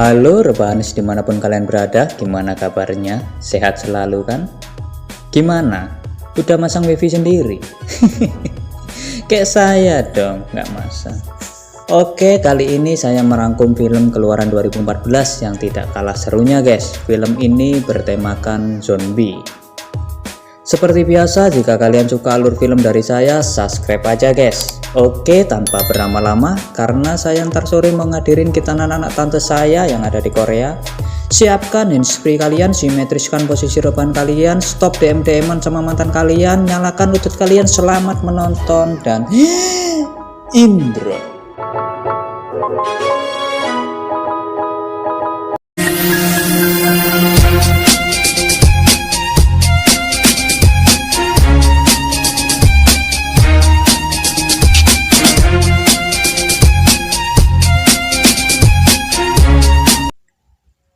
Halo rebahanis dimanapun kalian berada, gimana kabarnya? Sehat selalu kan? Gimana? Udah masang wifi sendiri? Kayak saya dong, nggak masang. Oke, kali ini saya merangkum film keluaran 2014 yang tidak kalah serunya guys. Film ini bertemakan zombie. Seperti biasa, jika kalian suka alur film dari saya, subscribe aja guys. Oke, tanpa berlama-lama, karena saya ntar sore mau ngadirin kita anak-anak tante saya yang ada di Korea. Siapkan handsfree kalian, simetriskan posisi rebahan kalian, stop DM-DM-an sama mantan kalian, nyalakan lutut kalian, selamat menonton, dan intro.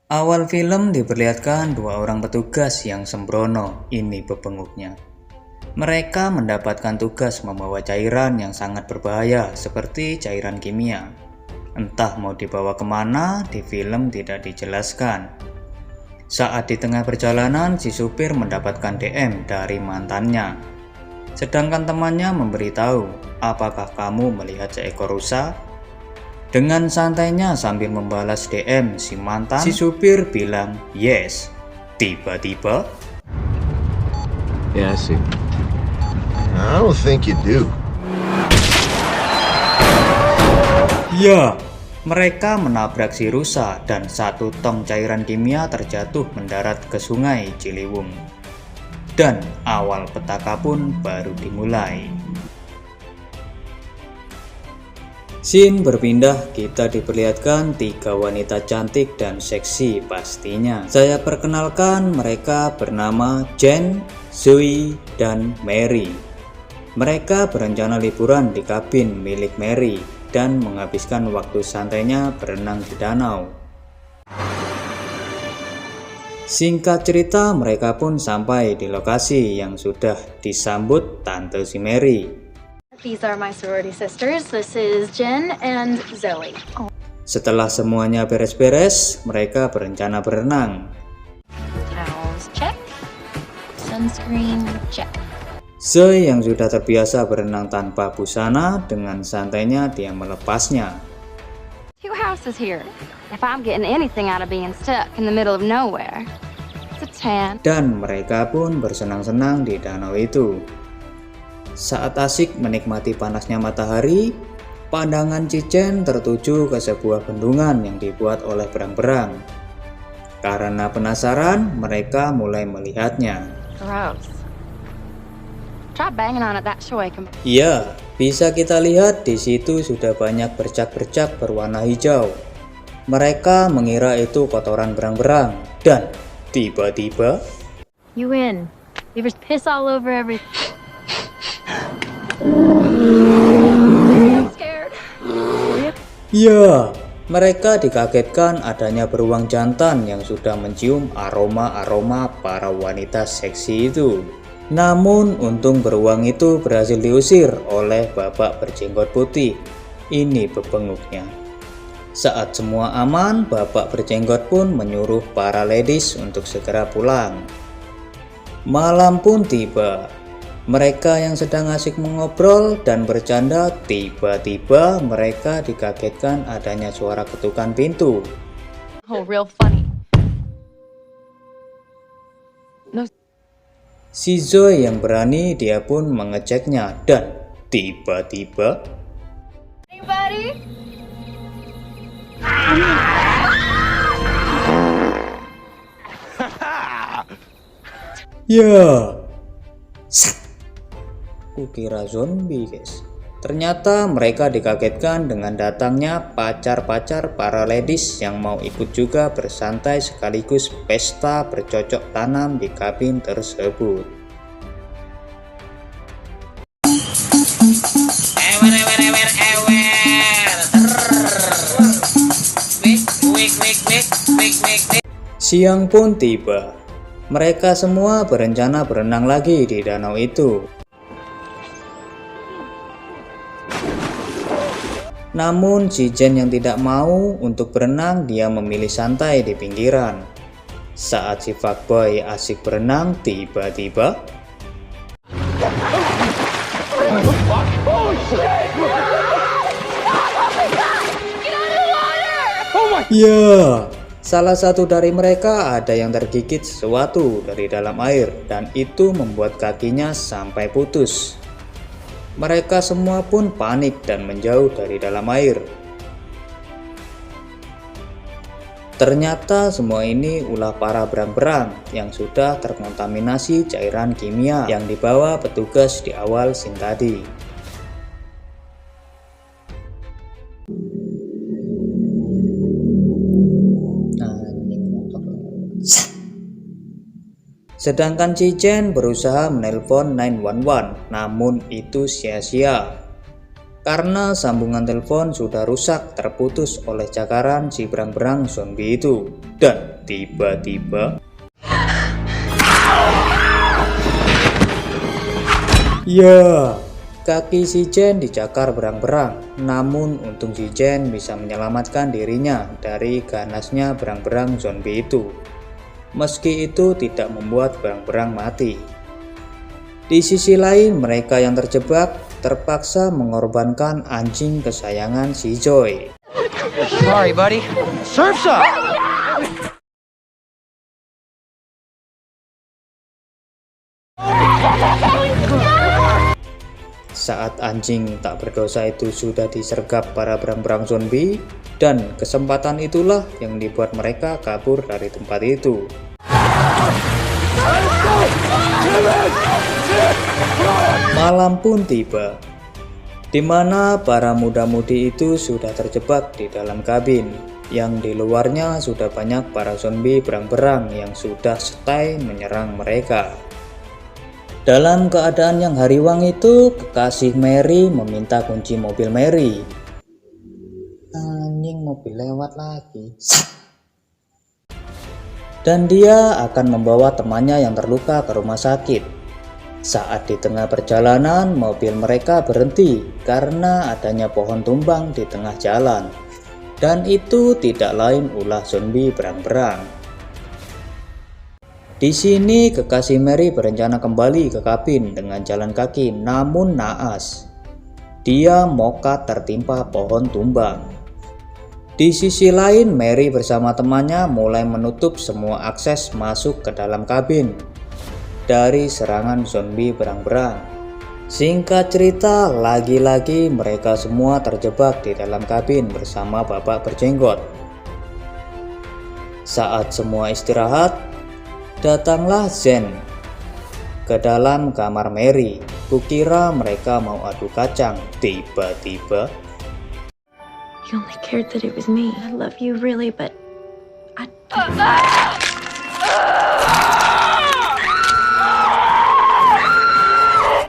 Awal film diperlihatkan dua orang petugas yang sembrono, ini bebenguknya. Mereka mendapatkan tugas membawa cairan yang sangat berbahaya seperti cairan kimia. Entah mau dibawa kemana, di film tidak dijelaskan. Saat di tengah perjalanan, si supir mendapatkan DM dari mantannya. Sedangkan temannya memberitahu, apakah kamu melihat seekor rusa? Dengan santainya sambil membalas DM si mantan, si supir bilang yes. Tiba-tiba, Yeah, I see. I don't think you do. ya, mereka menabrak si rusa dan satu tong cairan kimia terjatuh mendarat ke sungai Ciliwung. Dan awal petaka pun baru dimulai. Scene berpindah, kita diperlihatkan tiga wanita cantik dan seksi pastinya. Saya perkenalkan, mereka bernama Jen, Zoe, dan Mary. Mereka berencana liburan di kabin milik Mary dan menghabiskan waktu santainya berenang di danau. Singkat cerita, mereka pun sampai di lokasi yang sudah disambut tante si Mary. These are my sorority sisters. This is Jen and Zoe. Setelah semuanya beres-beres, mereka berencana berenang. Towels check. Sunscreen check. Zoe yang sudah terbiasa berenang tanpa busana, dengan santainya dia melepasnya. 2 houses here. If I'm getting anything out of being stuck in the middle of nowhere, it's a tan. Dan mereka pun bersenang-senang di danau itu. Saat asik menikmati panasnya matahari, pandangan Cijen tertuju ke sebuah bendungan yang dibuat oleh berang-berang. Karena penasaran, mereka mulai melihatnya. Gross. Try banging on it that way. Iya, bisa kita lihat di situ sudah banyak bercak-bercak berwarna hijau. Mereka mengira itu kotoran berang-berang, dan tiba-tiba, You win. Beavers piss all over everything. Scared. ya, mereka dikagetkan adanya beruang jantan yang sudah mencium aroma-aroma para wanita seksi itu. Namun untung beruang itu berhasil diusir oleh bapak berjenggot putih. Ini bebenguknya. Saat semua aman, bapak berjenggot pun menyuruh para ladies untuk segera pulang. Malam pun tiba. Mereka yang sedang asik mengobrol dan bercanda, tiba-tiba mereka dikagetkan adanya suara ketukan pintu. Oh, real funny. No. Si Zoe yang berani, dia pun mengeceknya, dan tiba-tiba, Anybody? ya, kukira zombie guys. Ternyata mereka dikagetkan dengan datangnya pacar-pacar para ladies yang mau ikut juga bersantai sekaligus pesta bercocok tanam di kabin tersebut. Siang pun tiba. Mereka semua berencana berenang lagi di danau itu. Namun si Jen yang tidak mau untuk berenang, dia memilih santai di pinggiran. Saat si fuckboy asik berenang, tiba-tiba ya, salah satu dari mereka ada yang tergigit sesuatu dari dalam air dan itu membuat kakinya sampai putus. Mereka semua pun panik dan menjauh dari dalam air. Ternyata semua ini ulah para berang-berang yang sudah terkontaminasi cairan kimia yang dibawa petugas di awal scene tadi. Sedangkan si Jen berusaha menelpon 911, namun itu sia-sia. Karena sambungan telepon sudah rusak terputus oleh cakaran si berang-berang zombie itu. Dan tiba-tiba ya, kaki si Jen dicakar berang-berang. Namun untung si Jen bisa menyelamatkan dirinya dari ganasnya berang-berang zombie itu. Meski itu tidak membuat berang-berang mati. Di sisi lain, mereka yang terjebak terpaksa mengorbankan anjing kesayangan si Joy. Sorry, buddy. Surf's up! Saat anjing tak berdosa itu sudah disergap para berang-berang zombie, dan kesempatan itulah yang dibuat mereka kabur dari tempat itu. Malam pun tiba, di mana para muda-mudi itu sudah terjebak di dalam kabin, yang di luarnya sudah banyak para zombie berang-berang yang sudah setai menyerang mereka. Dalam keadaan yang hariwang itu, kekasih Mary meminta kunci mobil Mary. Anjing, mobil lewat lagi. Dan dia akan membawa temannya yang terluka ke rumah sakit. Saat di tengah perjalanan, mobil mereka berhenti karena adanya pohon tumbang di tengah jalan. Dan itu tidak lain ulah zombie berang-berang. Di sini kekasih Mary berencana kembali ke kabin dengan jalan kaki, namun naas. Dia mokat tertimpa pohon tumbang. Di sisi lain, Mary bersama temannya mulai menutup semua akses masuk ke dalam kabin dari serangan zombie berang-berang. Singkat cerita, lagi-lagi mereka semua terjebak di dalam kabin bersama bapak berjenggot. Saat semua istirahat, datanglah Jen ke dalam kamar Mary. Kukira mereka mau adu kacang. Tiba-tiba You only cared that it was me. I love you really, but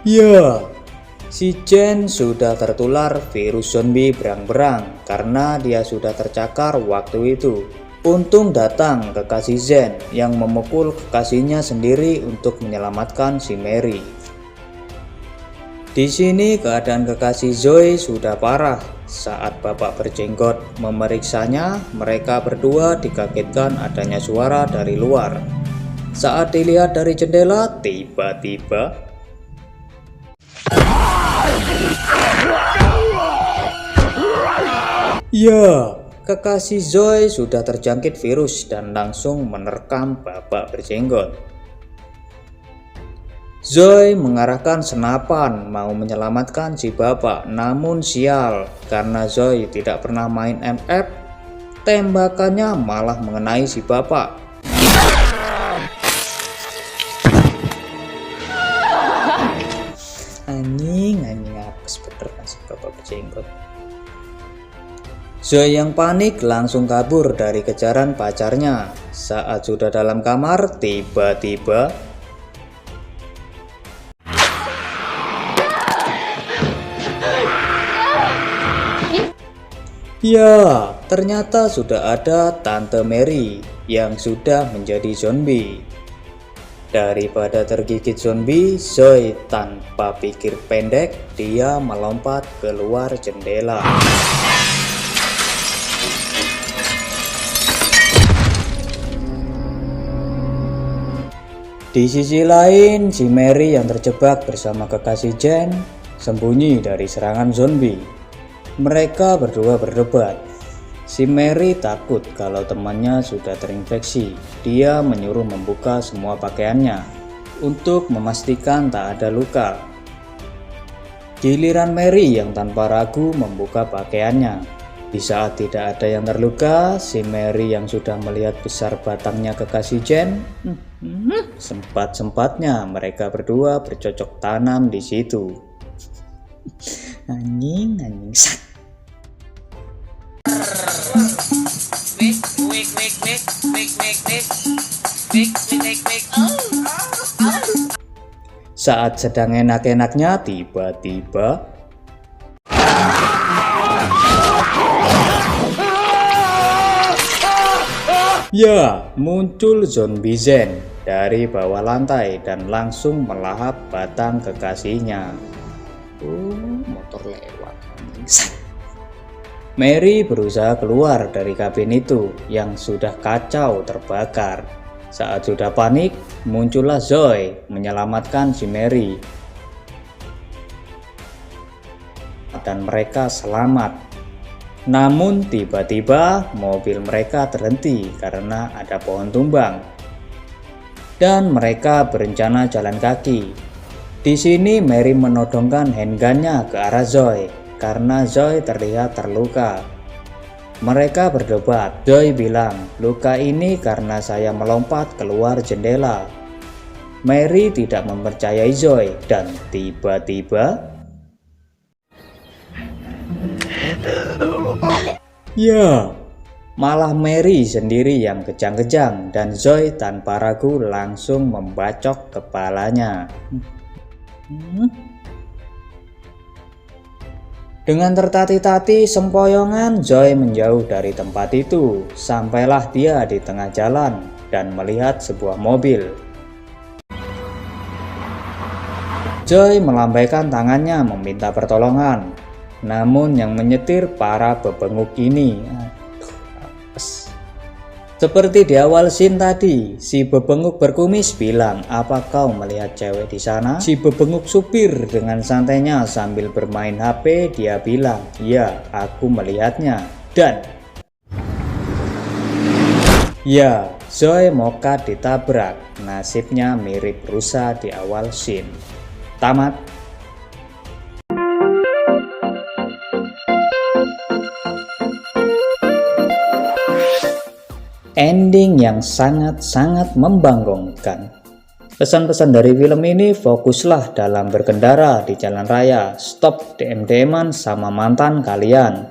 ya, si Jen sudah tertular virus zombie berang-berang karena dia sudah tercakar waktu itu. Untung datang kekasih Zen yang memukul kekasihnya sendiri untuk menyelamatkan si Mary. Di sini keadaan kekasih Zoe sudah parah. Saat bapak berjenggot memeriksanya, mereka berdua dikagetkan adanya suara dari luar. Saat dilihat dari jendela, tiba-tiba ya, kekasih Zoe sudah terjangkit virus dan langsung menerkam bapak berjenggot. Zoe mengarahkan senapan mau menyelamatkan si bapak, namun sial karena Zoe tidak pernah main MF, tembakannya malah mengenai si bapak. Anjing apes bener si bapak berjenggot. Zoe yang panik langsung kabur dari kejaran pacarnya. Saat sudah dalam kamar, tiba-tiba ya, ternyata sudah ada Tante Mary yang sudah menjadi zombie. Daripada tergigit zombie, Zoe tanpa pikir pendek, dia melompat keluar jendela. Di sisi lain, si Mary yang terjebak bersama kekasih Jen sembunyi dari serangan zombie. Mereka berdua berdebat. Si Mary takut kalau temannya sudah terinfeksi. Dia menyuruh membuka semua pakaiannya untuk memastikan tak ada luka. Giliran Mary yang tanpa ragu membuka pakaiannya. Di saat tidak ada yang terluka, si Mary yang sudah melihat besar batangnya kekasih Jen, sempat-sempatnya mereka berdua bercocok tanam di situ. Anjing, sat. Saat sedang enak-enaknya, tiba-tiba ya, muncul zombie Zen dari bawah lantai dan langsung melahap batang kekasihnya. Motor lewat. Mary berusaha keluar dari kabin itu yang sudah kacau terbakar. Saat sudah panik, muncullah Zoe menyelamatkan si Mary. Dan mereka selamat. Namun tiba-tiba mobil mereka terhenti karena ada pohon tumbang. Dan mereka berencana jalan kaki. Di sini Mary menodongkan handgunnya ke arah Zoe karena Zoe terlihat terluka. Mereka berdebat. Zoe bilang, luka ini karena saya melompat keluar jendela. Mary tidak mempercayai Zoe dan tiba-tiba ya, malah Mary sendiri yang kejang-kejang dan Zoe tanpa ragu langsung membacok kepalanya. Dengan tertati-tati sempoyongan, Zoe menjauh dari tempat itu. Sampailah dia di tengah jalan dan melihat sebuah mobil. Zoe melambaikan tangannya meminta pertolongan. Namun yang menyetir para bebenguk ini. Seperti di awal scene tadi, si bebenguk berkumis bilang, "Apa kau melihat cewek di sana?" Si bebenguk supir dengan santainya sambil bermain HP, dia bilang, "Ya, aku melihatnya." Dan ya, Zoe moka ditabrak. Nasibnya mirip Rusa di awal scene. Tamat. Ending yang sangat-sangat membanggongkan. Pesan-pesan dari film ini, fokuslah dalam berkendara di jalan raya, stop DM-DM-an sama mantan kalian.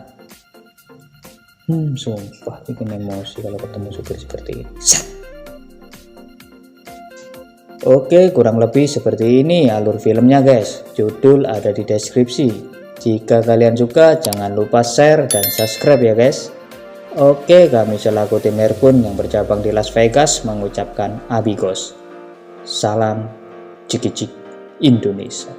Sumpah bikin emosi kalau ketemu supir seperti ini. Oke, kurang lebih seperti ini alur filmnya guys. Judul ada di deskripsi. Jika kalian suka, jangan lupa share dan subscribe ya guys. Oke, kami selaku tim Herkun yang bercabang di Las Vegas mengucapkan abigos. Salam Ciki-Cik Indonesia.